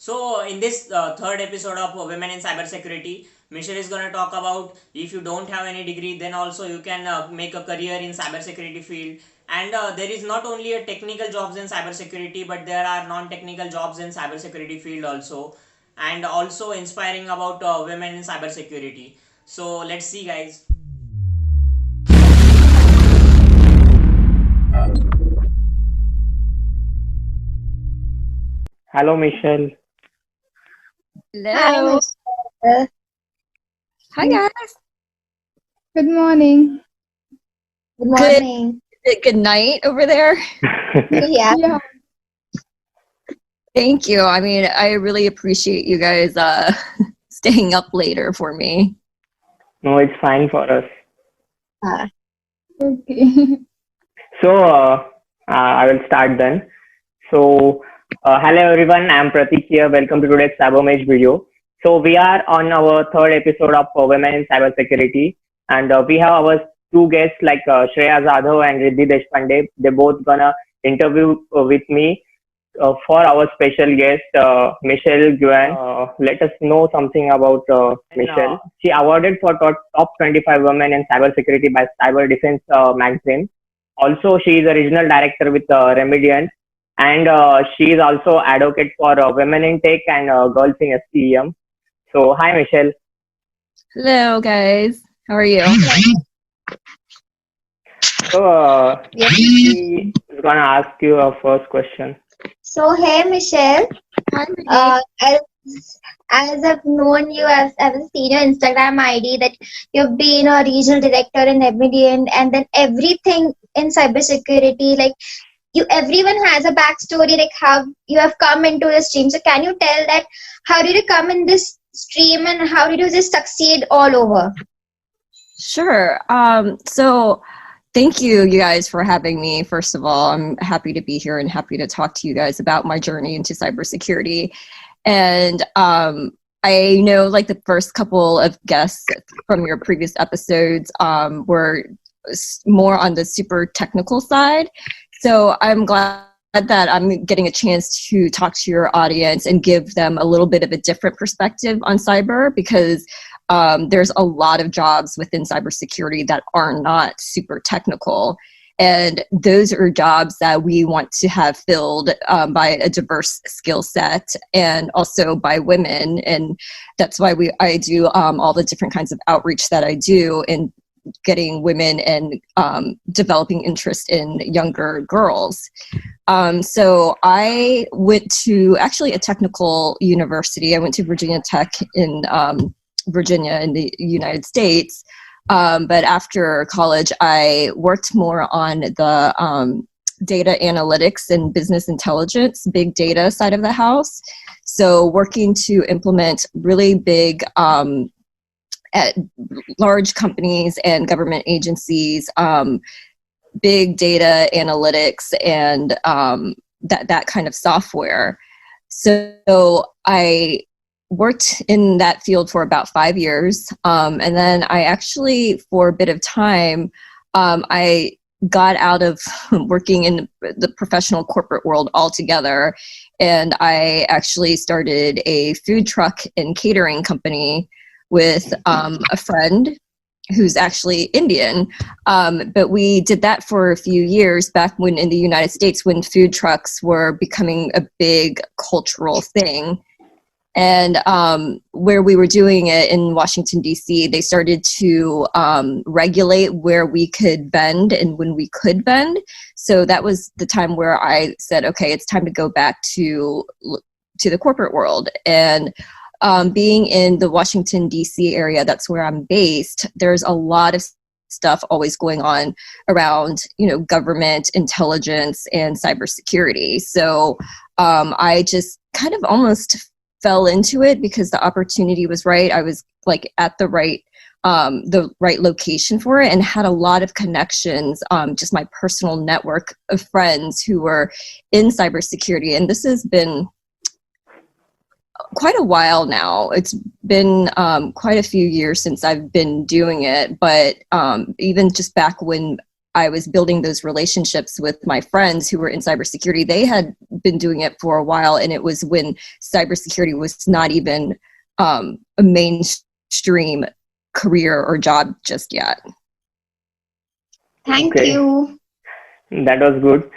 So, in this third episode of Women in Cybersecurity, Michelle is going to talk about if you don't have any degree, then also you can make a career in cybersecurity field. And there is not only a technical jobs in cybersecurity, but there are non-technical jobs in cybersecurity field also, and also inspiring about women in cybersecurity. So let's see, guys. Hello, Michelle. Hi, Hello. Michelle. Hi, guys. Good morning. Good Good morning. good night over there. Yeah. Yeah. Thank you. I mean, I really appreciate you guys staying up later for me. No, it's fine for us. Okay. So, I will start then. So, hello everyone. I'm Pratik here. Welcome to today's Mage video. So, we are on our third episode of Women in Cybersecurity, and we have our two guests like Shreya Jadhav and Riddhi Deshpande. They're both gonna interview with me for our special guest, Michelle Nguyen. Let us know something about Michelle. She awarded for top 25 women in cybersecurity by Cyber Defense magazine. Also, she is a regional director with Remediant, and she is also advocate for women in tech and girls in STEM. So, hi, Michelle. Hello, guys. How are you? So, she is gonna ask you a first question. So, hey, Michelle. Hi, Riddhi. As I've known you, I've seen your Instagram ID that you've been a regional director in Remediant, and then everything in cybersecurity. Like everyone has a backstory, like how you have come into the stream. So, can you tell that how did you come in this stream, and how did you just succeed all over? Sure. So thank you, you guys, for having me. First of all, I'm happy to be here and happy to talk to you guys about my journey into cybersecurity. And I know like the first couple of guests from your previous episodes were more on the super technical side. So I'm glad that I'm getting a chance to talk to your audience and give them a little bit of a different perspective on cyber, because there's a lot of jobs within cybersecurity that are not super technical. And those are jobs that we want to have filled by a diverse skill set and also by women. And that's why I do all the different kinds of outreach that I do in getting women and developing interest in younger girls. So I went to actually a technical university. I went to Virginia Tech in Virginia in the United States. But after college, I worked more on the data analytics and business intelligence, big data side of the house. So working to implement really big at large companies and government agencies, big data analytics and that kind of software. So I worked in that field for about 5 years. And then I actually, for a bit of time, I got out of working in the professional corporate world altogether. And I actually started a food truck and catering company with a friend who's actually Indian. But we did that for a few years back when in the United States, when food trucks were becoming a big cultural thing. And where we were doing it in Washington, D.C., they started to regulate where we could vend and when we could vend. So that was the time where I said, okay, it's time to go back to the corporate world. And being in the Washington, D.C. area, that's where I'm based, there's a lot of stuff always going on around, government intelligence and cybersecurity. So I just kind of almost fell into it because the opportunity was right. I was like at the right location for it and had a lot of connections, just my personal network of friends who were in cybersecurity. And this has been quite a while now. It's been quite a few years since I've been doing it, but even just back when I was building those relationships with my friends who were in cybersecurity. They had been doing it for a while, and it was when cybersecurity was not even a mainstream career or job just yet. Thank Okay. you. That was good.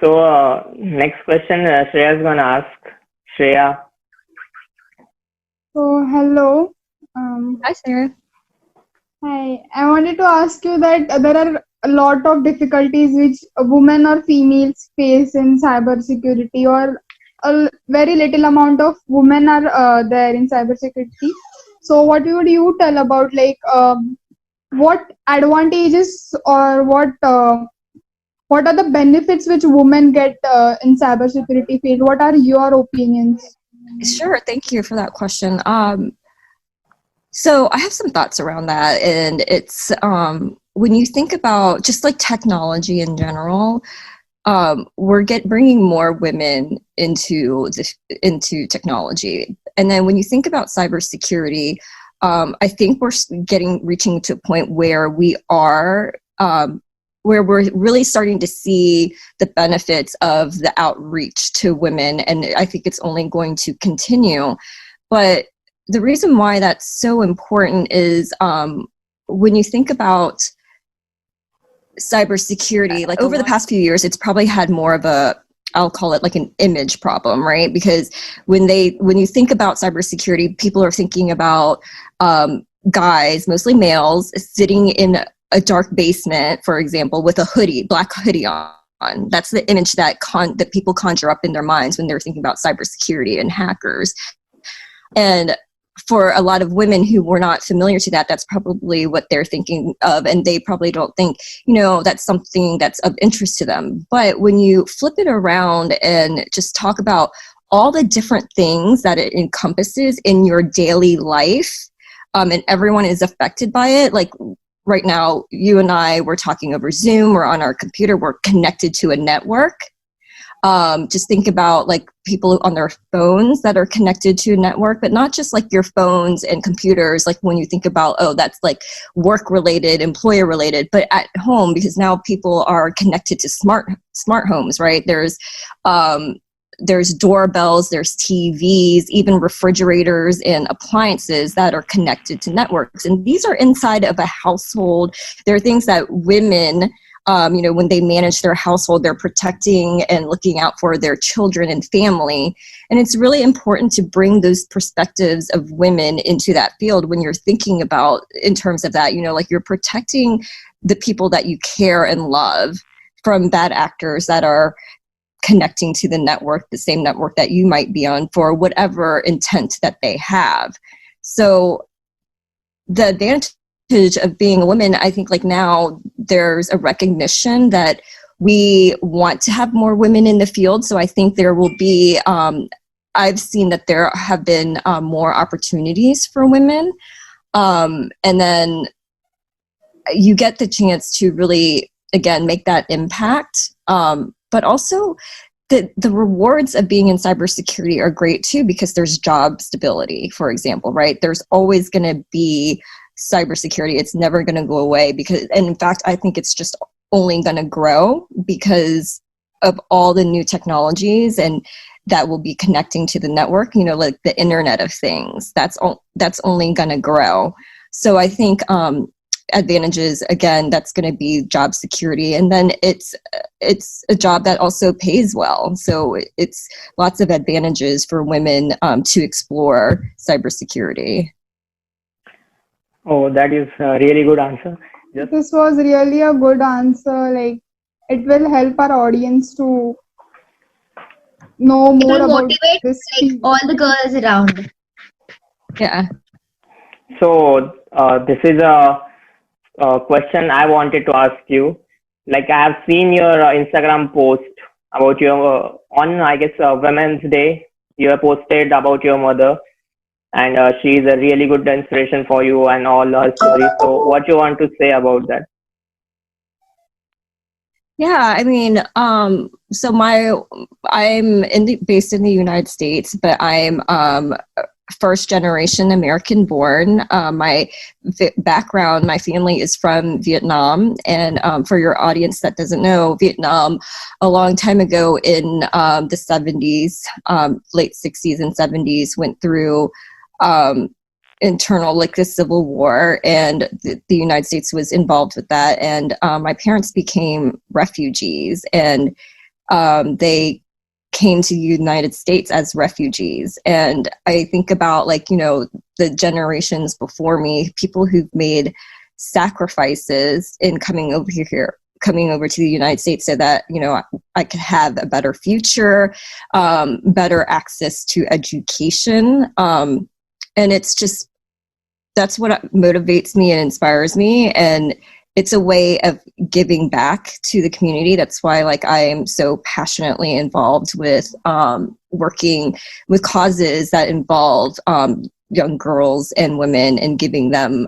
So next question, Shreya is gonna ask. Shreya. So, hello. Hi, Sarah. Hi. I wanted to ask you that there are a lot of difficulties which women or females face in cybersecurity, or a very little amount of women are there in cybersecurity. So, what would you tell about what advantages or what are the benefits which women get in cybersecurity field? What are your opinions? Sure. Thank you for that question. So I have some thoughts around that, and it's when you think about just like technology in general, we're bringing more women into technology, and then when you think about cybersecurity, I think we're reaching to a point where we are. Where we're really starting to see the benefits of the outreach to women, and I think it's only going to continue. But the reason why that's so important is when you think about cybersecurity, like over the past few years, it's probably had more of I'll call it like an image problem, right? Because when you think about cybersecurity, people are thinking about guys, mostly males, sitting in a dark basement, for example, with a black hoodie on. That's the image that people conjure up in their minds when they're thinking about cybersecurity and hackers. And for a lot of women who were not familiar to that, that's probably what they're thinking of, and they probably don't think, that's something that's of interest to them. But when you flip it around and just talk about all the different things that it encompasses in your daily life, and everyone is affected by it, like right now, you and I, we're talking over Zoom, we're on our computer, we're connected to a network. Just think about like people on their phones that are connected to a network, but not just like your phones and computers. Like when you think about, that's like work related, employer related, but at home, because now people are connected to smart homes, right? There's doorbells, there's TVs, even refrigerators and appliances that are connected to networks. And these are inside of a household. There are things that women, when they manage their household, they're protecting and looking out for their children and family. And it's really important to bring those perspectives of women into that field when you're thinking about in terms of that, like you're protecting the people that you care and love from bad actors that are connecting to the network, the same network that you might be on for whatever intent that they have. So the advantage of being a woman, I think like now there's a recognition that we want to have more women in the field. So I think there will be, I've seen that there have been more opportunities for women. And then you get the chance to really, again, make that impact. But also the rewards of being in cybersecurity are great too, because there's job stability, for example, right? There's always going to be cybersecurity. It's never going to go away and in fact, I think it's just only going to grow because of all the new technologies and that will be connecting to the network, like the Internet of Things. That's only going to grow. So I think, advantages, again, that's going to be job security, and then it's a job that also pays well, so it's lots of advantages for women to explore cybersecurity. Oh, that is a really good answer. This was really a good answer. Like, it will help our audience to know It more will about motivate this like field. all the girls around. Yeah. So this is a question I wanted to ask you. Like I have seen your Instagram post about your on I guess Women's Day. You have posted about your mother, and she is a really good inspiration for you and all her stories. So what you want to say about that? Yeah, I mean, so I'm based in the United States, but I'm first generation American born. My background, my family is from Vietnam. And for your audience that doesn't know, Vietnam, a long time ago in the 70s, late 60s and 70s, went through internal, like the Civil War, and the United States was involved with that. And my parents became refugees, and they came to the United States as refugees. And I think about, like, you know, the generations before me, people who've made sacrifices in coming over to the United States so that, you know, I could have a better future, better access to education. And it's just, that's what motivates me and inspires me. And it's a way of giving back to the community. That's why, like, I am so passionately involved with working with causes that involve young girls and women, and giving them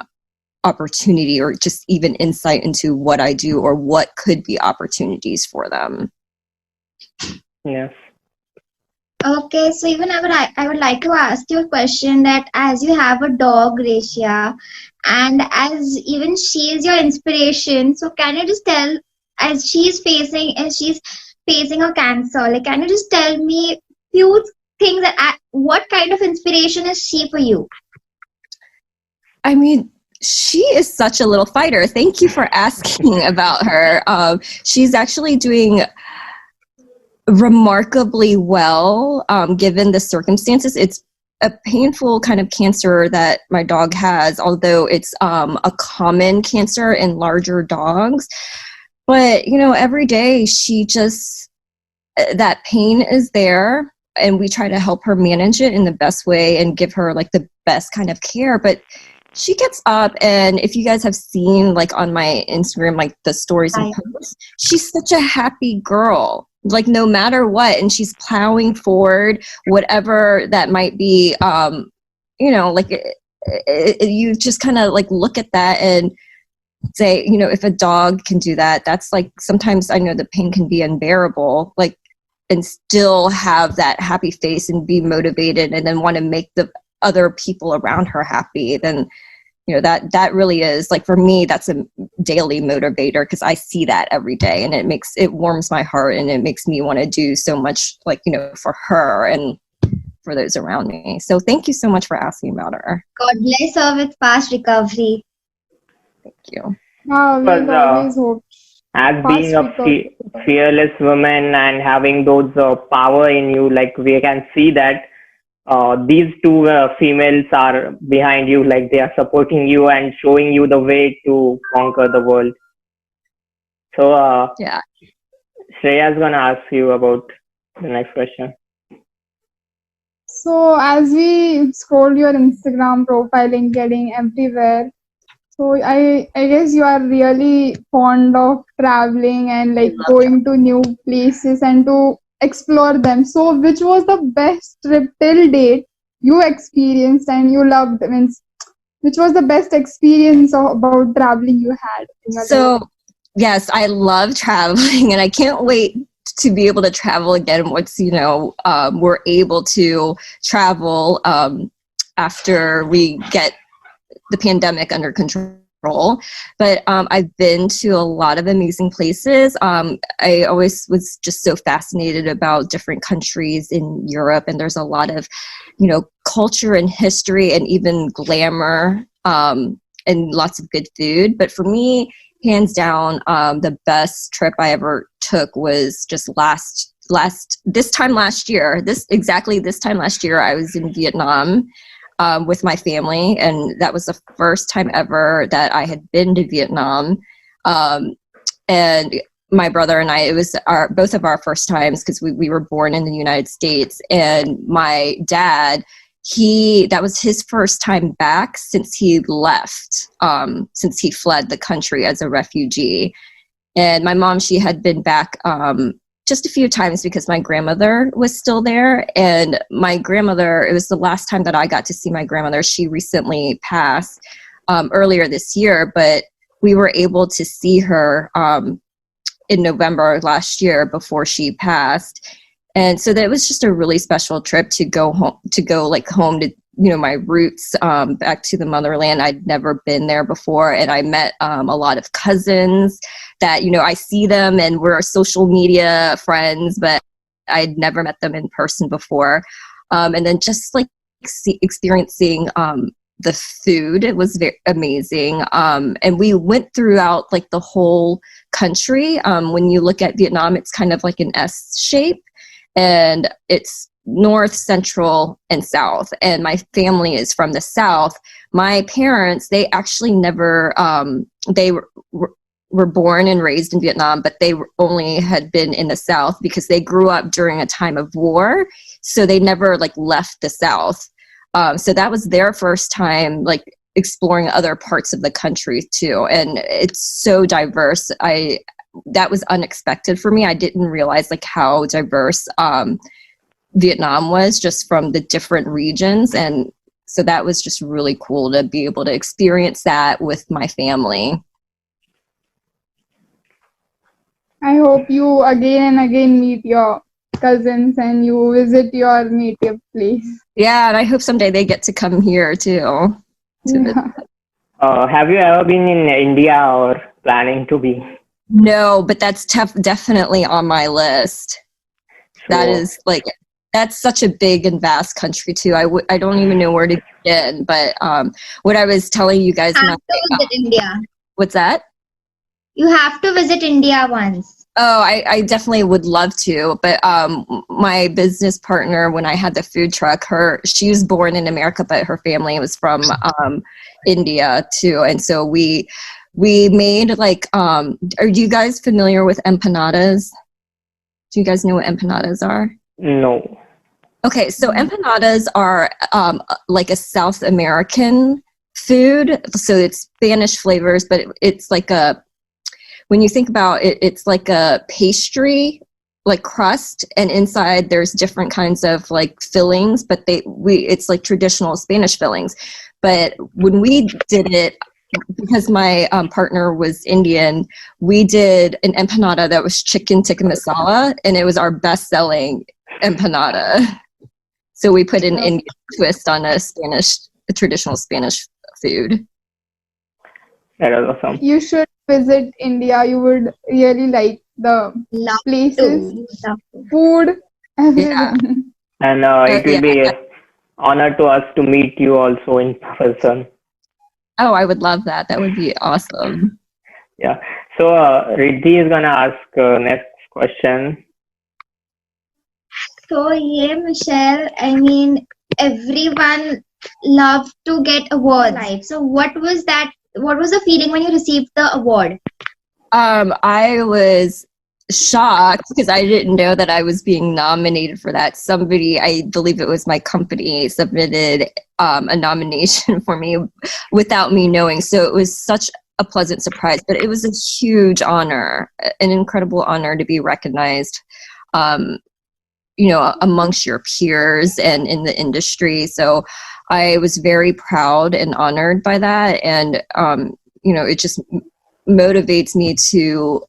opportunity or just even insight into what I do or what could be opportunities for them. Yes. Okay, so even I would like to ask you a question, that as you have a dog, Reshia, and as even she is your inspiration, so can you just tell, as she's facing a cancer, like, can you just tell me few things that what kind of inspiration is she for you? I mean, she is such a little fighter. Thank you for asking about her. She's actually doing remarkably well, given the circumstances. It's a painful kind of cancer that my dog has, although it's a common cancer in larger dogs. But, you know, every day she just, that pain is there, and we try to help her manage it in the best way and give her, like, the best kind of care. But she gets up, and if you guys have seen, like, on my Instagram, like, the stories and posts, she's such a happy girl, like, no matter what. And she's plowing forward, whatever that might be. You know, like, you just kind of, like, look at that and say, you know, if a dog can do that, that's, like, sometimes I know the pain can be unbearable, like, and still have that happy face and be motivated and then want to make the other people around her happy. Then, you know, that really is, like, for me, that's a daily motivator, because I see that every day, and it warms my heart, and it makes me want to do so much, like, you know, for her and for those around me. So thank you so much for asking about her. God bless her with fast recovery. Thank you. We always hope. As being a fearless woman and having those power in you, like, we can see that these two females are behind you, like, they are supporting you and showing you the way to conquer the world. So Yeah. Shreya's gonna ask you about the next question. So as we scroll your Instagram profile and getting everywhere, so I guess you are really fond of traveling and, like, going to new places and to explore them. So which was the best trip till date you experienced and you loved? Means, which was the best experience about traveling you had in your life? So yes, I love traveling, and I can't wait to be able to travel again once, you know, we're able to travel after we get the pandemic under control. But I've been to a lot of amazing places. I always was just so fascinated about different countries in Europe, and there's a lot of, you know, culture and history and even glamour, and lots of good food. But for me, hands down, the best trip I ever took was just this time last year, I was in Vietnam with my family, and that was the first time ever that I had been to Vietnam. And my brother and I, it was both of our first times, because we were born in the United States, and my dad, that was his first time back since he left, since he fled the country as a refugee. And my mom, she had been back just a few times because my grandmother was still there. And my grandmother, it was the last time that I got to see my grandmother. She recently passed earlier this year, but we were able to see her in November last year before she passed. And so that was just a really special trip to go home, home to my roots back to the motherland. I'd never been there before, and I met a lot of cousins that I see them and we're social media friends, but I'd never met them in person before. And then just like experiencing the food, it was very amazing. And we went throughout like the whole country. When you look at Vietnam, it's kind of like an S shape, and it's north, central, and south. And my family is from the south. My parents, they actually never, they were born and raised in Vietnam, but they only had been in the south because they grew up during a time of war. So they never like left the south. So that was their first time like exploring other parts of the country too. And it's so diverse. That was unexpected for me. I didn't realize like how diverse Vietnam was just from the different regions. And so that was just really cool to be able to experience that with my family. I hope you again and again meet your cousins and you visit your native place. Yeah, and I hope someday they get to come here too. Yeah. Have you ever been in India or planning to be? No, but that's definitely on my list. That is like, that's such a big and vast country too. I don't even know where to begin, but what I was telling you guys. You have to visit India. What's that? You have to visit India once. Oh, I definitely would love to, but my business partner, when I had the food truck, she was born in America, but her family was from India too, and so we made like, are you guys familiar with empanadas? Do you guys know what empanadas are? No. Okay, so empanadas are like a South American food. So it's Spanish flavors, but it's like when you think about it, it's like a pastry, like crust, and inside there's different kinds of like fillings, but it's like traditional Spanish fillings. But when we did it, because my partner was Indian, we did an empanada that was chicken tikka masala, and it was our best-selling empanada. So we put an Indian twist on a traditional Spanish food. That was awesome. You should visit India. You would really like the places, food, everything. Yeah. And it will be an honor to us to meet you also in person. Oh, I would love that. That would be awesome. Yeah. So Riddhi is gonna ask next question. So yeah, Michelle, I mean, everyone loved to get awards. Right. So what was the feeling when you received the award? I was shocked because I didn't know that I was being nominated for that. Somebody, I believe it was my company, submitted a nomination for me without me knowing. So it was such a pleasant surprise, but it was a huge honor, an incredible honor to be recognized, amongst your peers and in the industry. So I was very proud and honored by that. And, it just motivates me to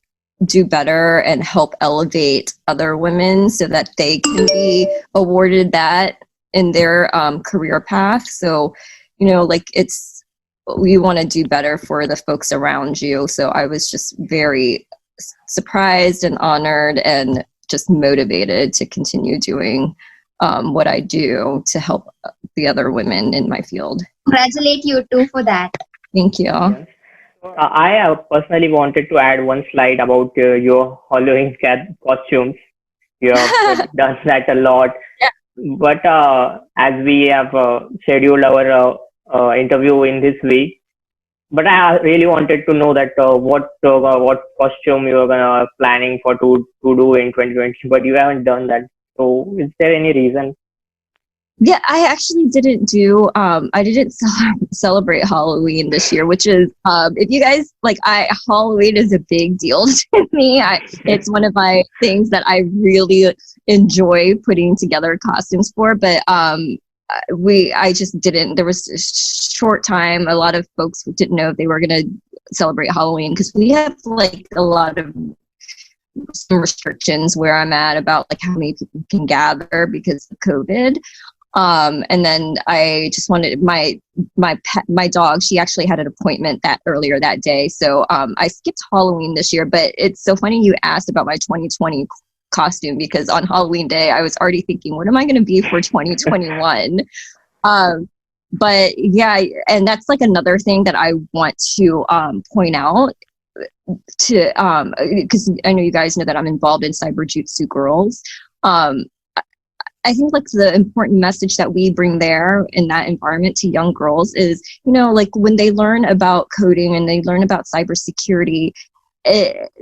do better and help elevate other women so that they can be awarded that in their career path. So, we want to do better for the folks around you. So I was just very surprised and honored and just motivated to continue doing what I do to help the other women in my field. Congratulate you too for that. Thank you. Yes. I personally wanted to add one slide about your Halloween costumes. You have done that a lot. Yeah. But as we have scheduled our interview in this week, but I really wanted to know that what costume you are planning to do in 2020, but you haven't done that. So is there any reason? Yeah, I actually didn't I didn't celebrate Halloween this year, which is, if you guys, Halloween is a big deal to me. It's one of my things that I really enjoy putting together costumes for, but I just didn't. There was a short time. A lot of folks didn't know if they were going to celebrate Halloween because we have a lot of some restrictions where I'm at about how many people can gather because of COVID. And then I just wanted my dog. She actually had an appointment earlier that day, so I skipped Halloween this year. But it's so funny you asked about my 2020 costume, because on Halloween day I was already thinking, what am I going to be for 2021? But yeah, and that's like another thing that I want to point out to because I know you guys know that I'm involved in Cyber Jutsu Girls. I think like the important message that we bring there in that environment to young girls is, like when they learn about coding and they learn about cybersecurity,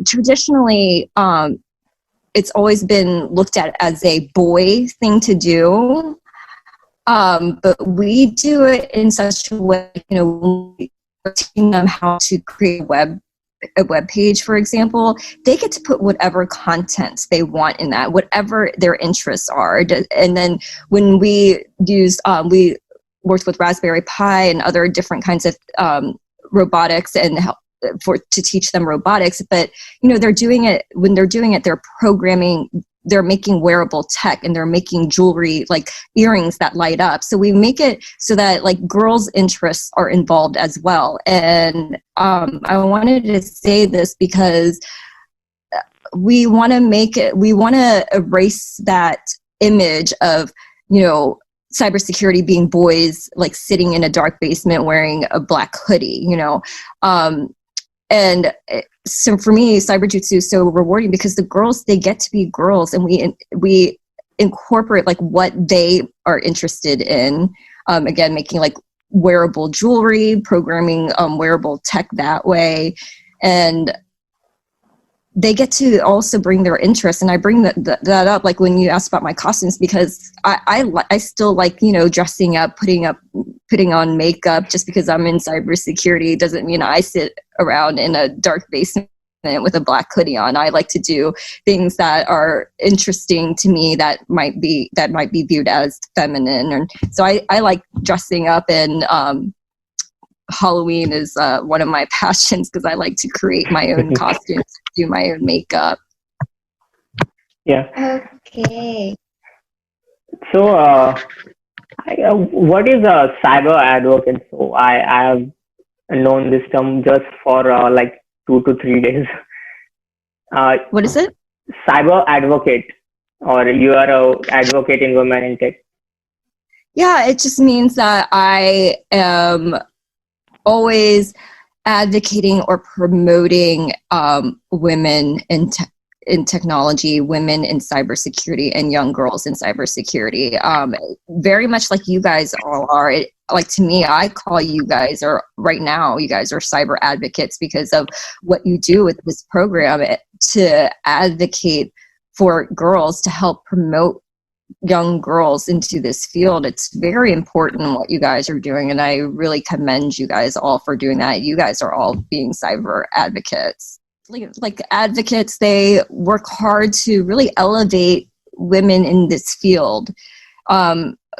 traditionally it's always been looked at as a boy thing to do. But we do it in such a way, we're teaching them how to create a web page, for example. They get to put whatever content they want in that, whatever their interests are. And then when we we worked with Raspberry Pi and other different kinds of robotics and to teach them robotics. But, they're doing it, they're programming, they're making wearable tech, and they're making jewelry, like earrings that light up. So we make it so that like girls' interests are involved as well. And I wanted to say this because we want to erase that image of, cybersecurity being boys like sitting in a dark basement wearing a black hoodie, and so for me, Cyber Jutsu is so rewarding because the girls, they get to be girls, and we incorporate like what they are interested in. Again, making like wearable jewelry, programming wearable tech that way, and they get to also bring their interests. And I bring that up like when you asked about my costumes, because I still like, dressing up, putting on makeup. Just because I'm in cybersecurity doesn't mean I sit around in a dark basement with a black hoodie on. I like to do things that are interesting to me that might be viewed as feminine. And so I like dressing up, and Halloween is one of my passions because I like to create my own costumes, do my own makeup. Yeah. Okay. So, what is a cyber advocate? So, I have known this term just for like 2 to 3 days. What is it? Cyber advocate, or you are a advocate in women in tech? Yeah, it just means that I am always advocating or promoting women in technology, women in cybersecurity, and young girls in cybersecurity. Very much like you guys all are. Like to me, I call you guys, or right now, you guys are cyber advocates because of what you do with this program to advocate for girls, to help promote young girls into this field. It's very important what you guys are doing, and I really commend you guys all for doing that. You guys are all being cyber advocates. Like advocates, they work hard to really elevate women in this field.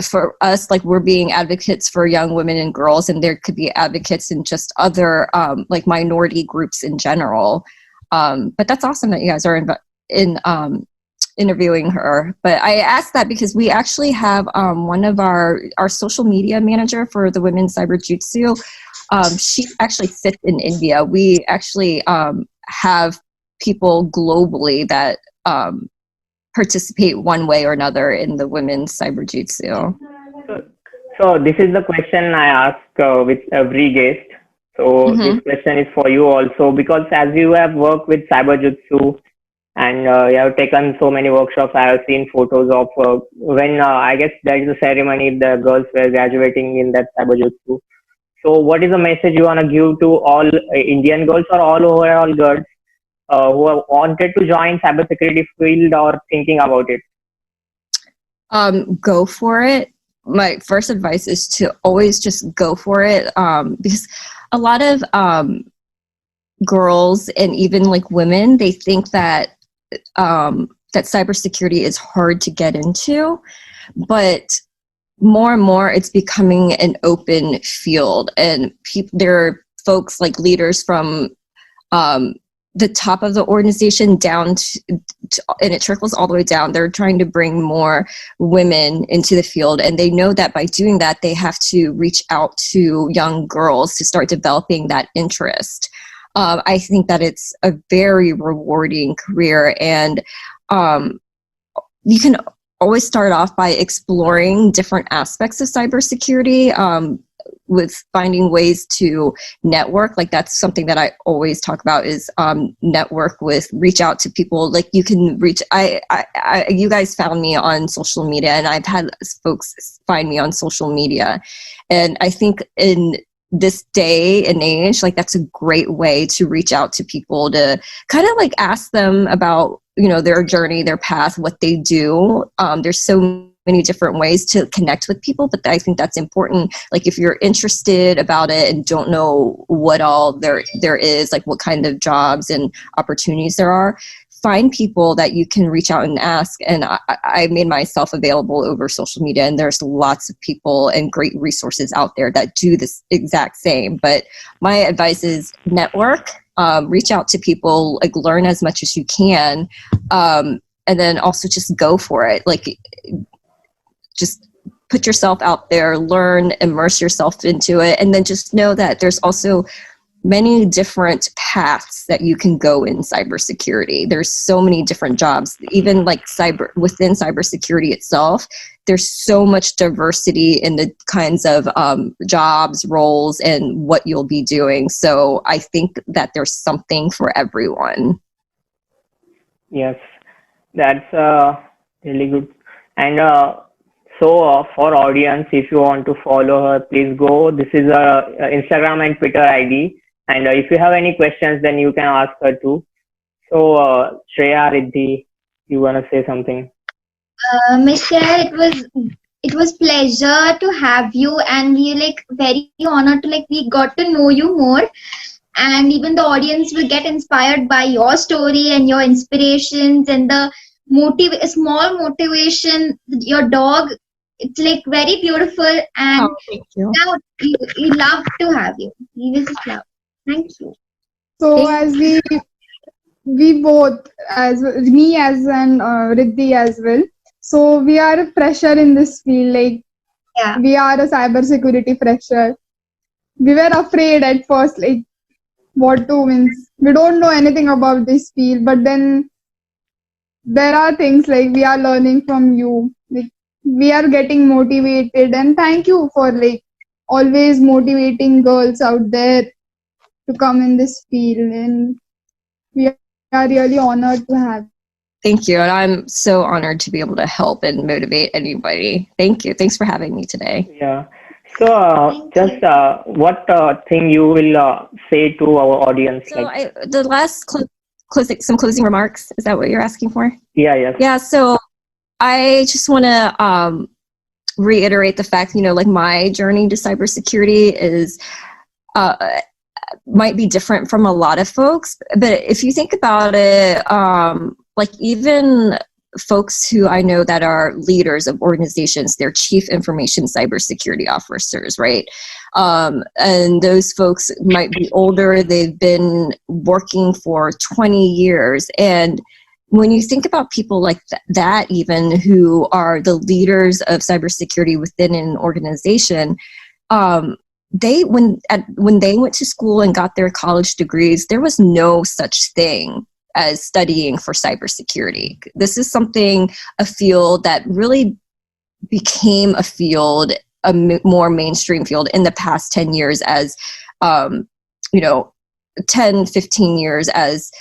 For us, like we're being advocates for young women and girls, and there could be advocates in just other like minority groups in general. But that's awesome that you guys are interviewing her. But I asked that because we actually have one of our social media manager for the Women's Cyber Jutsu. She actually sits in India. We actually have people globally that participate one way or another in the Women's Cyber Jutsu. So this is the question I ask with every guest. So this question is for you also, because as you have worked with Cyber Jutsu, and you have taken so many workshops. I have seen photos of when I guess there is a ceremony, the girls were graduating in that Cyber Jutsu. So what is the message you want to give to all Indian girls or all overall girls who have wanted to join cybersecurity field or thinking about it? Go for it. My first advice is to always just go for it, because a lot of girls and even like women, they think that that cybersecurity is hard to get into, but more and more it's becoming an open field, and there are folks like leaders from the top of the organization down and it trickles all the way down. They're trying to bring more women into the field, and they know that by doing that, they have to reach out to young girls to start developing that interest. I think that it's a very rewarding career, and you can always start off by exploring different aspects of cybersecurity, with finding ways to network. Like that's something that I always talk about is network with, reach out to people. Like you can reach, you guys found me on social media, and I've had folks find me on social media. And I think in this day and age, like that's a great way to reach out to people, to kind of like ask them about, you know, their journey, their path, what they do. There's so many different ways to connect with people, but I think that's important. Like if you're interested about it and don't know what all there is, like what kind of jobs and opportunities there are, find people that you can reach out and ask. And I made myself available over social media, and there's lots of people and great resources out there that do this exact same. But my advice is network, reach out to people, like learn as much as you can. And then also just go for it. Like just put yourself out there, learn, immerse yourself into it. And then just know that there's also many different paths that you can go in cybersecurity. There's so many different jobs, even like within cybersecurity itself. There's so much diversity in the kinds of jobs, roles, and what you'll be doing. So I think that there's something for everyone. Yes, that's really good. And for audience, if you want to follow her, please go. This is her Instagram and Twitter ID. And if you have any questions, then you can ask her too. So, Shreya, Riddhi, you want to say something? Michelle, it was pleasure to have you, and we like very honored to like we got to know you more, and even the audience will get inspired by your story and your inspirations and the small motivation. Your dog, it's like very beautiful, and thank you. now we love to have you. We will just love. Thank you. So as we both, as me as and Riddhi as well. So we are a fresher in this field. Like we are a cybersecurity fresher. We were afraid at first, like what to means. We don't know anything about this field, but then there are things like we are learning from you. Like we are getting motivated, and thank you for like always motivating girls out there to come in this field, and we are really honored to have. Thank you. And I'm so honored to be able to help and motivate anybody. Thank you. Thanks for having me today. Yeah. So what thing you will say to our audience? So the last some closing remarks. Is that what you're asking for? Yeah, yes. Yeah. So I just want to reiterate the fact, you know, like my journey to cybersecurity is might be different from a lot of folks, but if you think about it, like even folks who I know that are leaders of organizations, they're chief information cybersecurity officers, right? And those folks might be older, they've been working for 20 years. And when you think about people like that, even who are the leaders of cybersecurity within an organization, when they went to school and got their college degrees, there was no such thing as studying for cybersecurity. This is a field that really became a field, a more mainstream field in the past 10 years as, 10, 15 years as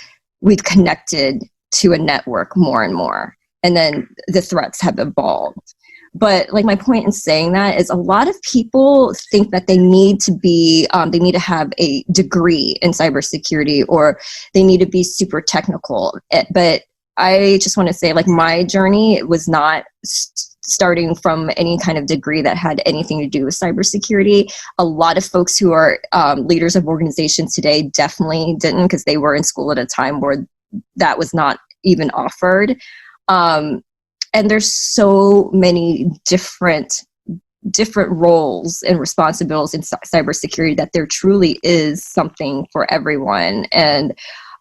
we've connected to a network more and more. And then the threats have evolved. But like my point in saying that is a lot of people think that they need to have a degree in cybersecurity, or they need to be super technical. But I just want to say, like, my journey was not starting from any kind of degree that had anything to do with cybersecurity. A lot of folks who are leaders of organizations today definitely didn't, because they were in school at a time where that was not even offered. And there's so many different roles and responsibilities in cybersecurity that there truly is something for everyone. And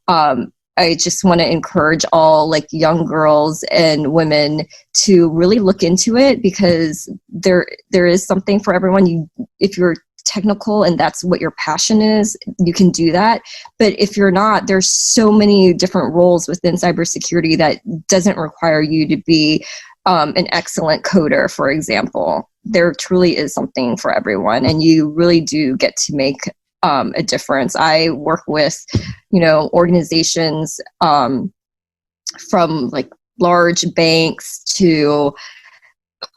I just want to encourage all like young girls and women to really look into it, because there is something for everyone. If you're technical and that's what your passion is, you can do that. But if you're not, there's so many different roles within cybersecurity that doesn't require you to be an excellent coder, for example. There truly is something for everyone, and you really do get to make a difference. I work with, organizations from like large banks to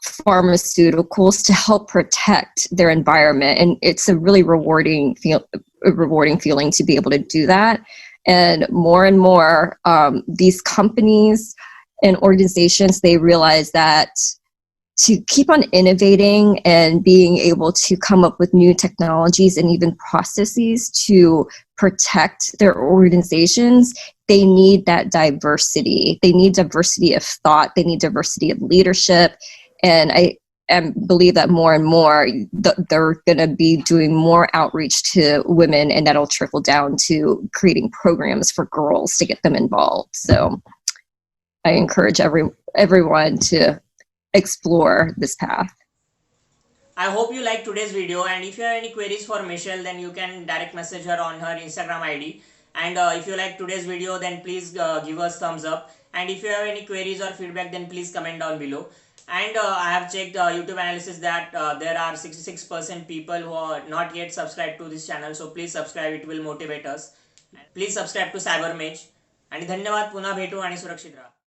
pharmaceuticals to help protect their environment, and it's a really rewarding feeling to be able to do that. And more these companies and organizations, they realize that to keep on innovating and being able to come up with new technologies and even processes to protect their organizations, they need that diversity. They need diversity of thought. They need diversity of leadership. And I believe that more and more they're going to be doing more outreach to women, and that'll trickle down to creating programs for girls to get them involved. So I encourage everyone to explore this path. I hope you like today's video, and if you have any queries for Michelle, then you can direct message her on her Instagram ID. And if you like today's video, then please give us thumbs up. And if you have any queries or feedback, then please comment down below. And I have checked YouTube analysis that there are 66% people who are not yet subscribed to this channel. So please subscribe, it will motivate us. Please subscribe to Cyber Mage. आणि धन्यवाद. पुन्हा भेटू आणि सुरक्षित राहा.